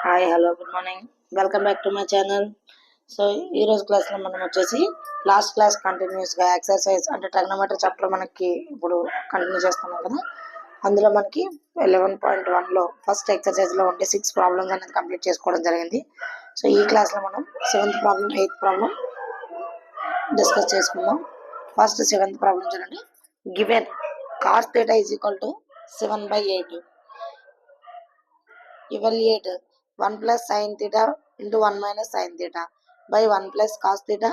Hi hello good morning, welcome back to my channel. So ఈరోజు క్లాస్లో మనం వచ్చేసి లాస్ట్ క్లాస్ కంటిన్యూస్గా ఎక్సర్సైజ్ అంటే ట్రిగ్నోమెట్రీ చాప్టర్ మనకి ఇప్పుడు కంటిన్యూ చేస్తున్నాం కదా. అందులో మనకి 11.1లో ఫస్ట్ ఎక్సర్సైజ్లో ఉండే 6 ప్రాబ్లమ్స్ అనేది కంప్లీట్ చేసుకోవడం జరిగింది. సో ఈ క్లాస్లో మనం 7th problem 8th problem discuss చేసుకుందాం. ఫస్ట్ 7th ప్రాబ్లం చూడండి. Given cos theta is equal to 7/8. Evaluate 1 plus sin theta into 1 minus sin theta by 1 plus cos theta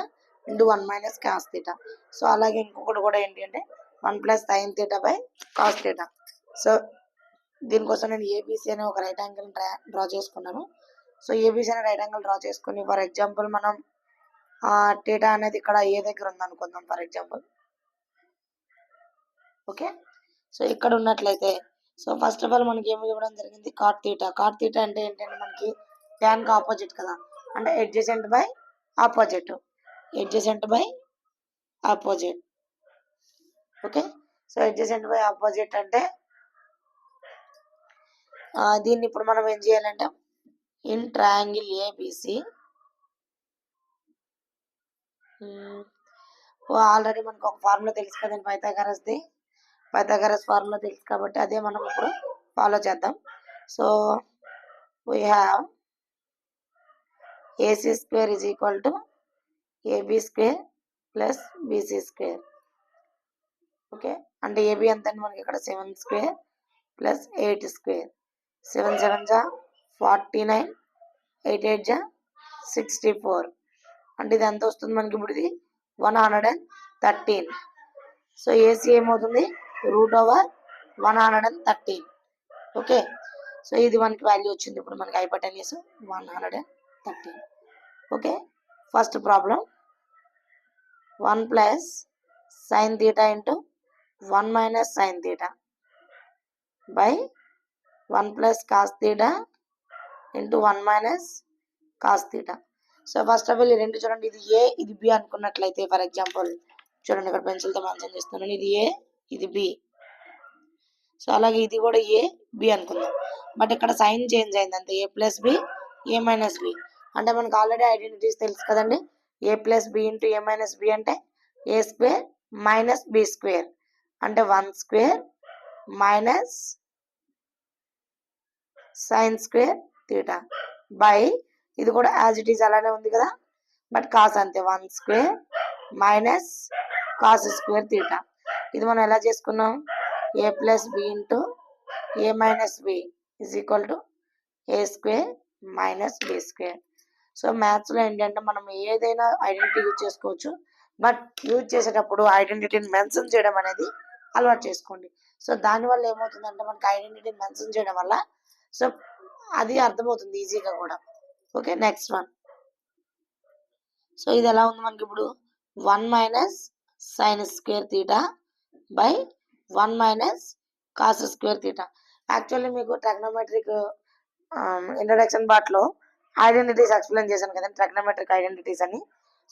into 1 minus cos theta. So అలాగే ఇంకొకటి కూడా ఏంటి అంటే 1 plus sin theta by cos theta. So దీనికోసం నేను ABC అనే ఒక right angle draw చేసుకున్నాను. సో ఏబీసీ అనే రైట్ యాంగిల్ డ్రా చేసుకుని ఫర్ ఎగ్జాంపుల్ మనం థీటా అనేది ఇక్కడ ఏ దగ్గర ఉంది అనుకుందాం ఫర్ ఎగ్జాంపుల్. ఓకే, సో ఇక్కడ ఉన్నట్లయితే సో ఫస్ట్ ఆఫ్ ఆల్ మనకి ఏమి ఇవ్వడం జరిగింది, కాట్ థీటా. కాట్ థీటా అంటే ఏంటంటే మనకి ట్యాన్ కి ఆపోజిట్ కదా, అంటే adjacent by opposite, adjacent by opposite. Okay, so adjacent by opposite అంటే దీన్ని ఇప్పుడు మనం ఏం చేయాలంటే ఇన్ ట్రయాంగిల్ ఏబిసి ఆల్రెడీ మనకు ఒక ఫార్ములా తెలుసు కదండి, పైథాగరస్ ఫార్ములా తెలుసు కాబట్టి అదే మనం ఇప్పుడు ఫాలో చేద్దాం. So we have AC square is equal to AB square plus BC square. Okay, అంటే AB ఎంత అండి మనకి ఇక్కడ 7 square plus 8 square. 7 7 జా 49, 8 8 జా 64. అంటే ఇది ఎంత వస్తుంది మనకి ఇప్పుడు, ఇది 113. సో ఏసీ ఏమవుతుంది, √113. ఓకే, సో ఇది మనకి వాల్యూ వచ్చింది ఇప్పుడు మనకి hypotenuse 113. Okay, first problem 1 plus sin theta into 1 minus sin theta by 1 plus cos theta into 1 minus cos theta. So first of all ఈ రెండు చూడండి, ఇది ఏ ఇది బి అనుకున్నట్లయితే ఫర్ ఎగ్జాంపుల్ చూడండి, ఇక్కడ పెన్సిల్తో మెన్షన్ చేస్తున్నాను, ఇది ఏ ఇది బి. సో అలాగే ఇది కూడా ఏ బి అనుకుందాం, బట్ ఇక్కడ సైన్ చేంజ్ అయింది అంతే, ఏ ప్లస్ బి ఏ మైనస్ బి. అంటే మనకు ఆల్రెడీ ఐడెంటిటీస్ తెలుసు కదండి, ఏ plus b into a minus B అంటే ఏ స్క్వేర్ మైనస్ బి స్క్వేర్, అంటే 1 square minus sine square theta by, ఇది కూడా యాజ్ ఇట్ ఈజ్ అలానే ఉంది కదా, బట్ కాస్ అంతే 1 square minus cos square theta. ఇది మనం ఎలా చేసుకున్నాం, a plus b into a minus b is equal to a square minus b square. So మ్యాథ్స్లో ఏంటంటే మనం ఏదైనా ఐడెంటిటీ యూజ్ చేసుకోవచ్చు, బట్ యూజ్ చేసేటప్పుడు ఐడెంటిటీని మెన్షన్ చేయడం అనేది అలవాటు చేసుకోండి. సో దానివల్ల ఏమవుతుందంటే మనకి ఐడెంటిటీని మెన్షన్ చేయడం వల్ల సో అది అర్థమవుతుంది ఈజీగా కూడా. Okay, next one. సో ఇది ఎలా ఉంది మనకి ఇప్పుడు 1 minus sine square theta by 1 minus cos square theta. Actually మీకు ట్రిగ్నోమెట్రిక్ ఇంట్రడక్షన్ పార్ట్లో ఐడెంటిటీస్ ఎక్స్ప్లెయిన్ చేశాను కదండి, ట్రిగ్నోమెట్రిక్ ఐడెంటిటీస్ అని.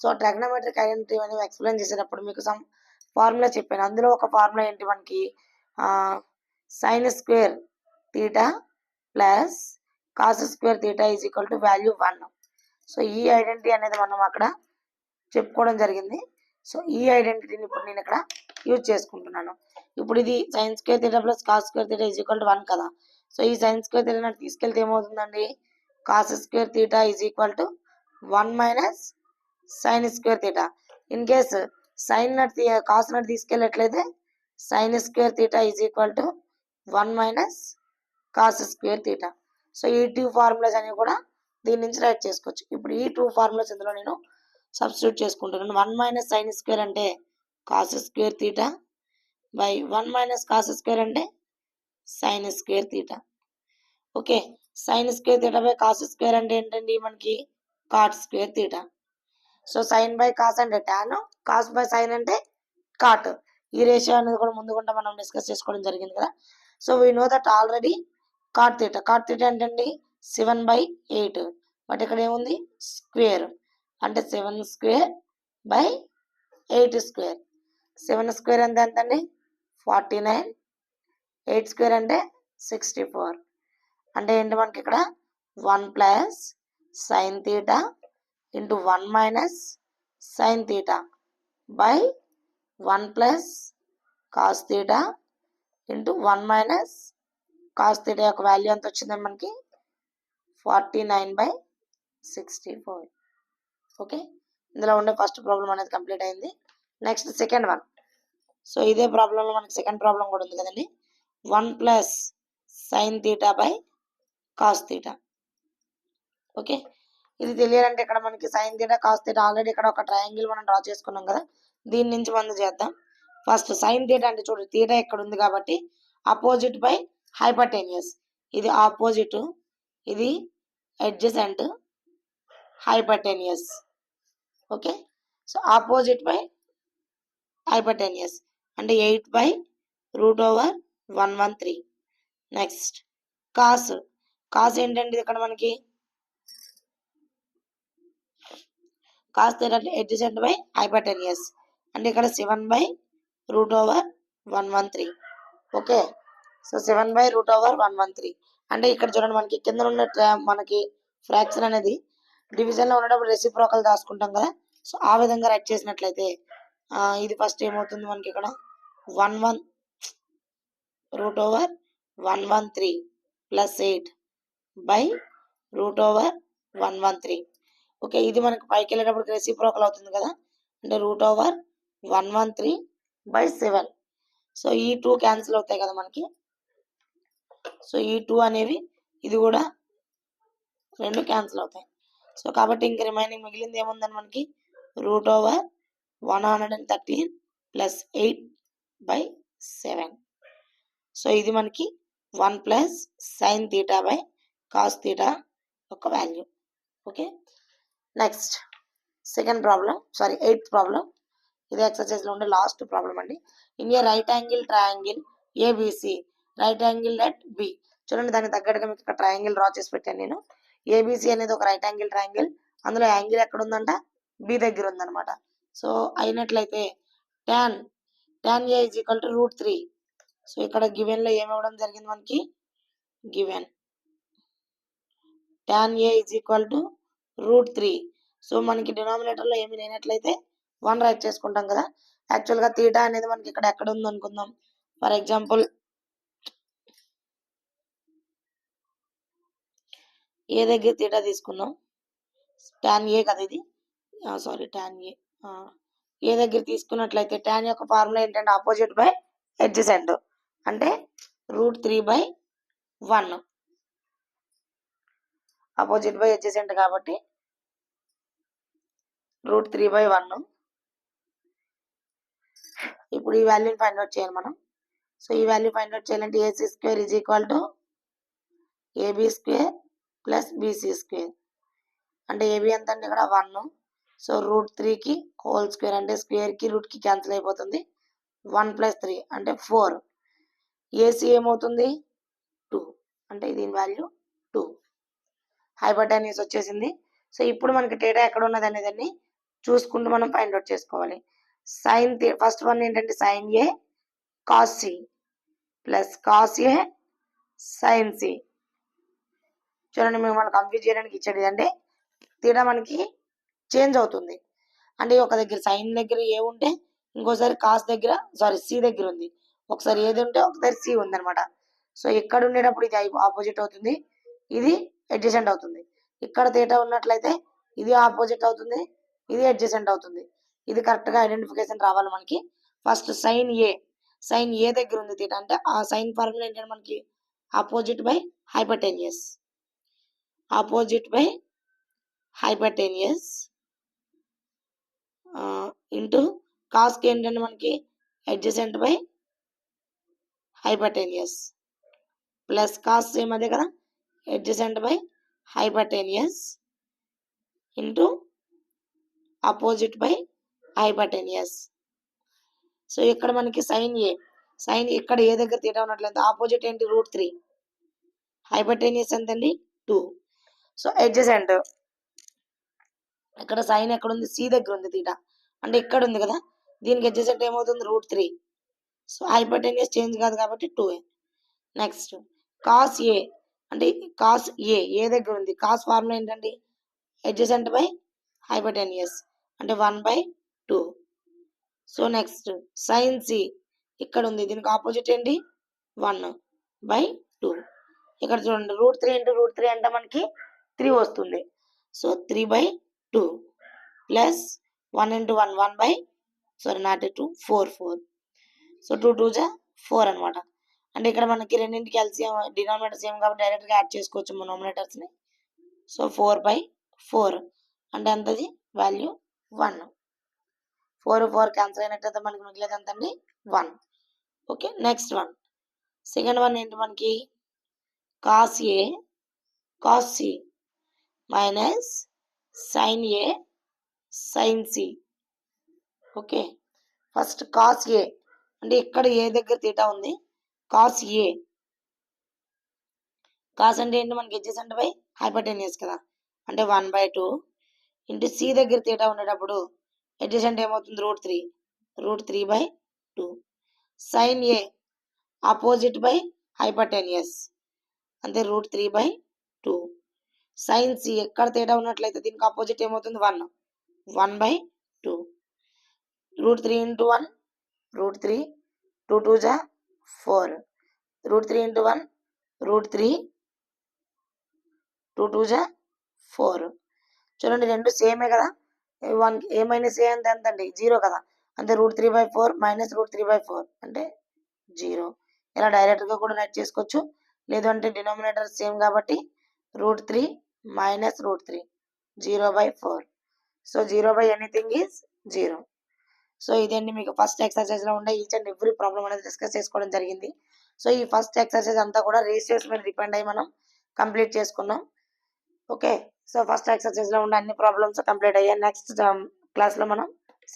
సో ట్రిగ్నోమెట్రిక్ ఐడెంటిటీ అని ఎక్స్ప్లెయిన్ చేసేటప్పుడు మీకు సమ్ ఫార్ములా చెప్పాను. అందులో ఒక ఫార్ములా ఏంటి మనకి, sign square theta plus cos square theta is equal to value 1. So ఈ ఐడెంటిటీ అనేది మనం అక్కడ చెప్పుకోవడం జరిగింది. సో ఈ ఐడెంటిటీని ఇప్పుడు నేను ఇక్కడ యూజ్ చేసుకుంటున్నాను. ఇప్పుడు ఇది sine square theta plus cos square theta is equal to 1 కదా. సో ఈ సైన్ స్క్వేర్ థీటా తీసుకెళ్తే ఏమవుతుందండి, cos square theta is equal to 1 minus sine square theta. In case sine not cos not తీసుకెళ్ళట్లయితే sine square theta is equal to 1 minus cos square theta. So ఈ 2 formulas అనేవి కూడా దీని నుంచి right చేసుకోవచ్చు. ఇప్పుడు ఈ 2 ఫార్ములాస్ ఇందులో నేను సబ్స్టిట్యూట్ చేసుకుంటున్నాను. 1 మైనస్ సైన్ స్క్వేర్ అంటే cos square theta by 1 minus cos square అంటే sine square theta. Okay, sine square theta by cos square అంటే ఏంటండి మనకి cot square theta. So sine by cos అంటే టాన్, కాస్ బై సైన్ అంటే cot. ఈ ratio అనేది కూడా ముందుకుంటా మనం డిస్కస్ చేసుకోవడం జరిగింది కదా. So we know that already cot theta అంటే 7/8, బట్ ఇక్కడ ఏముంది స్క్వేర్, అంటే 7 స్క్వేర్ బై 8 స్క్వేర్. 7 స్క్వేర్ ఎంత అండి 49, 8 స్క్వేర్ అంటే 64. అంటే ఏంటి మనకి ఇక్కడ 1 plus sine theta into 1 minus sign theta by 1 plus cos theta into 1 minus cos theta యొక్క వాల్యూ ఎంత వచ్చింది మనకి 49/64. ఓకే, ఇందులో ఉండే ఫస్ట్ ప్రాబ్లం అనేది కంప్లీట్ అయింది. Next second one. సో ఇదే ప్రాబ్లంలో మనకి సెకండ్ ప్రాబ్లం కూడా ఉంది కదండి. 1 plus sine theta by cos theta. Okay, ఇది తెలియాలంటే ఇక్కడ మనకి sine theta cos theta already ఇక్కడ ఒక ట్రయాంగిల్ మనం డ్రా చేసుకున్నాం కదా, దీని నుంచి మనం చేద్దాం. ఫస్ట్ సైన్ థీటా అంటే చూడండి, థీటా ఇక్కడ ఉంది కాబట్టి అపోజిట్ బై హైపర్టెన్యూస్. ఇది ఆపోజిట్, ఇది adjacent, hypotenuse. Okay, so opposite by hypotenuse అంటే 8/√113. Next cos. కాస్ ఏంటంటే ఇక్కడ మనకి cos theta adjacent by hypotenuse అంటే ఇక్కడ 7/√113. ఓకే, సో 7/√113 అంటే ఇక్కడ చూడండి మనకి కింద ఉన్న మనకి ఫ్రాక్షన్ అనేది డివిజన్ లో ఉన్నప్పుడు రెసిప్రోకల్ రాసుకుంటాం కదా, సో ఆ విధంగా రైట్ చేసినట్లయితే ఇది ఫస్ట్ ఏమవుతుంది మనకి ఇక్కడ 1/√113 ప్లస్ 8/√113. ఓకే, ఇది మనకి పైకి వెళ్ళేటప్పుడు రెసిప్రోకల్ అవుతుంది కదా, అంటే √113/7. సో ఈ 2 క్యాన్సిల్ అవుతాయి కదా మనకి. సో ఈ 2 అనేవి ఇది కూడా 2 క్యాన్సిల్ అవుతాయి. సో కాబట్టి ఇంక రిమైనింగ్ మిగిలింది ఏముందని మనకి √113 ప్లస్ 8/7. సో ఇది మనకి 1 plus sine theta by cos theta యొక్క value. Okay, next second problem, sorry 8th problem. ఇది ఎక్సర్సైజ్ లో ఉండే లాస్ట్ ప్రాబ్లం అండి. In a right angle triangle ABC, right angle at B. చూడండి, దానికి తగ్గట్టుగా మీకు ఇక్కడ ట్రయాంగిల్ డ్రా చేసి పెట్టాను నేను. ఏబిసి అనేది ఒక రైట్ యాంగిల్ ట్రయాంగిల్, అందులో యాంగిల్ ఎక్కడ ఉందంట, బి దగ్గర ఉందన్నమాట. సో అయినట్లయితే tan A is equal to √3. So ఇక్కడ గివెన్ లో ఏమి ఇవ్వడం జరిగింది మనకి, given tan A is equal to √3. So మనకి డినామినేటర్ లో ఏమి లేనట్లయితే 1 రైట్ చేసుకుంటాం కదా. యాక్చువల్ గా థీటా అనేది మనకి ఇక్కడ ఎక్కడ ఉంది అనుకుందాం. ఫర్ ఎగ్జాంపుల్ ఏ దగ్గర థీటా తీసుకుందాం, tan A కదా ఇది, సారీ tan ఏ దగ్గర తీసుకున్నట్లయితే tan యొక్క ఫార్ములా ఏంటంటే ఆపోజిట్ బై అడ్జసెంట్ అంటే √3/1. ఆపోజిట్ బై అడ్జసెంట్ కాబట్టి √3/1. ఇప్పుడు ఈ వాల్యూని ఫైండ్ అవుట్ చేయాలి మనం. సో ఈ వాల్యూ ఫైండ్ అవుట్ చేయాలంటే AC² is equal to AB² plus BC². అంటే AB ఎంత అంటే ఇక్కడ 1. సో √3కి హోల్ స్క్వేర్ అంటే స్క్వేర్ కి రూట్ కి క్యాన్సిల్ అయిపోతుంది. 1 + 3 అంటే 4. AC ఏమవుతుంది 2 అంటే దీని వాల్యూ 2. హైపర్టెన్యూస్ వచ్చేసింది. సో ఇప్పుడు మనకి థీటా ఎక్కడ ఉన్నది అనేదాన్ని చూసుకుంటూ మనం ఫైండ్ అవుట్ చేసుకోవాలి. సైన్ ఫస్ట్ వన్ ఏంటంటే sine A cos C plus cos A sine C. చూడండి, మిమ్మల్ని కన్ఫ్యూజ్ చేయడానికి ఇచ్చాడు. అంటే థీటా మనకి చేంజ్ అవుతుంది. అంటే ఒక దగ్గర సైన్ దగ్గర ఏ ఉంటే ఇంకోసారి కాస్ దగ్గర, సారీ C దగ్గర ఉంది. ఒకసారి ఏది ఉంటే ఒకసారి C ఉంది అనమాట. సో ఇక్కడ ఉండేటప్పుడు ఇది ఆపోజిట్ అవుతుంది, ఇది అడ్జసెంట్ అవుతుంది. ఇక్కడ థీటా ఉన్నట్లయితే ఇది ఆపోజిట్ అవుతుంది, ఇది అడ్జసెంట్ అవుతుంది. ఇది కరెక్ట్ గా ఐడెంటిఫికేషన్ రావాలి మనకి. ఫస్ట్ సైన్ ఏ దగ్గర ఉంది థీటా అంటే ఆ సైన్ ఫార్ములా ఏంటంటే మనకి opposite by hypotenuse. Opposite by hypotenuse into cos కి ఏంటంటే మనకి adjacent by hypotenuse plus cos same అదే కదా, adjacent by hypotenuse into opposite by hypotenuse. So ఇక్కడ మనకి సైన్ ఇక్కడ ఏ దగ్గర థీటా ఉన్నట్లయితే ఆపోజిట్ ఏంటి √3, హైపర్టెన్యూస్ ఎంతండి 2. సో అడ్జసెంట్ ఇక్కడ సైన్ ఎక్కడ ఉంది, C దగ్గర ఉంది థీటా అంటే ఇక్కడ ఉంది కదా, దీనికి అడ్జసెంట్ ఏమవుతుంది √3. సో హైపర్టెన్యూస్ చేంజ్ కాదు కాబట్టి 2. నెక్స్ట్ కాస్ A అంటే కాస్ ఏ దగ్గర ఉంది. కాస్ ఫార్ములా ఏంటండి? అడ్జసెంట్ బై హైపోటెన్యూస్ అంటే 1/2. సో నెక్స్ట్ సైన్ సి ఇక్కడ ఉంది. దీనికి ఆపోజిట్ ఏంటి? 1/2. ఇక్కడ చూడండి √3 ఇంటూ √3 అంటే మనకి 3 వస్తుంది. So 3/2 plus 1 into 1 4. సో 2 2 జా 4 అనమాట. అంటే ఇక్కడ మనకి రెండింటికి ఎల్సిఎం డినామినేటర్ సేమ్ కాబట్టి డైరెక్ట్గా యాడ్ చేసుకోవచ్చు నోమినేటర్స్ని. సో 4/4 అంటే ఎంతది వాల్యూ 1. 4 క్యాన్సిల్ అయినట్టయితే మనకి మిగిలేదు ఎంతండి 1. Okay next one second one ఏంటి మనకి cos A cos C minus sine A sine C. Okay first cos A అంటే ఇక్కడ ఏ దగ్గర తీటా ఉంది. కాస్ ఏ కాస్ అంటే ఏంటి మనకి అడ్జసెంట్ బై హైపోటెన్యూస్ కదా అంటే 1/2 ఇంటూ సి దగ్గర తీటా ఉండేటప్పుడు అడ్జసెంట్ ఏమవుతుంది √3/2 sine A opposite by hypotenuse అంటే √3/2 సైన్ సి ఎక్కడ తేడా ఉన్నట్లయితే దీనికి ఆపోజిట్ ఏమవుతుంది 1/2 √3 ఇంటూ 1 √3 2 2 జా 4 √3 ఇంటూ 1 √3 2 2 జా 4. చూడండి రెండు సేమే కదా. 1 ఏ మైనస్ ఏ అంటే ఎంత అండి 0 కదా అంటే √3/4 మైనస్ √3/4 అంటే 0. ఇలా డైరెక్ట్గా కూడా రైట్ చేసుకోవచ్చు. లేదు అంటే డినామినేటర్ సేమ్ కాబట్టి √3 minus √3 0/4. So 0 anything is 0. So ఇదండి మీకు ఫస్ట్ ఎక్సర్సైజ్లో ఉండే ఈచ్ అండ్ ఎవ్రీ ప్రాబ్లం అనేది డిస్కస్ చేసుకోవడం జరిగింది. సో ఈ ఫస్ట్ ఎక్సర్సైజ్ అంతా కూడా రేషియోస్ మీద డిపెండ్ అయ్యి మనం కంప్లీట్ చేసుకున్నాం. ఓకే సో ఫస్ట్ ఎక్సర్సైజ్లో ఉన్న అన్ని ప్రాబ్లమ్స్ కంప్లీట్ అయ్యాయి. నెక్స్ట్ క్లాస్లో మనం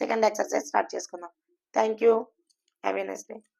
సెకండ్ ఎక్సర్సైజ్ స్టార్ట్ చేసుకుందాం. Thank you. Have a nice day.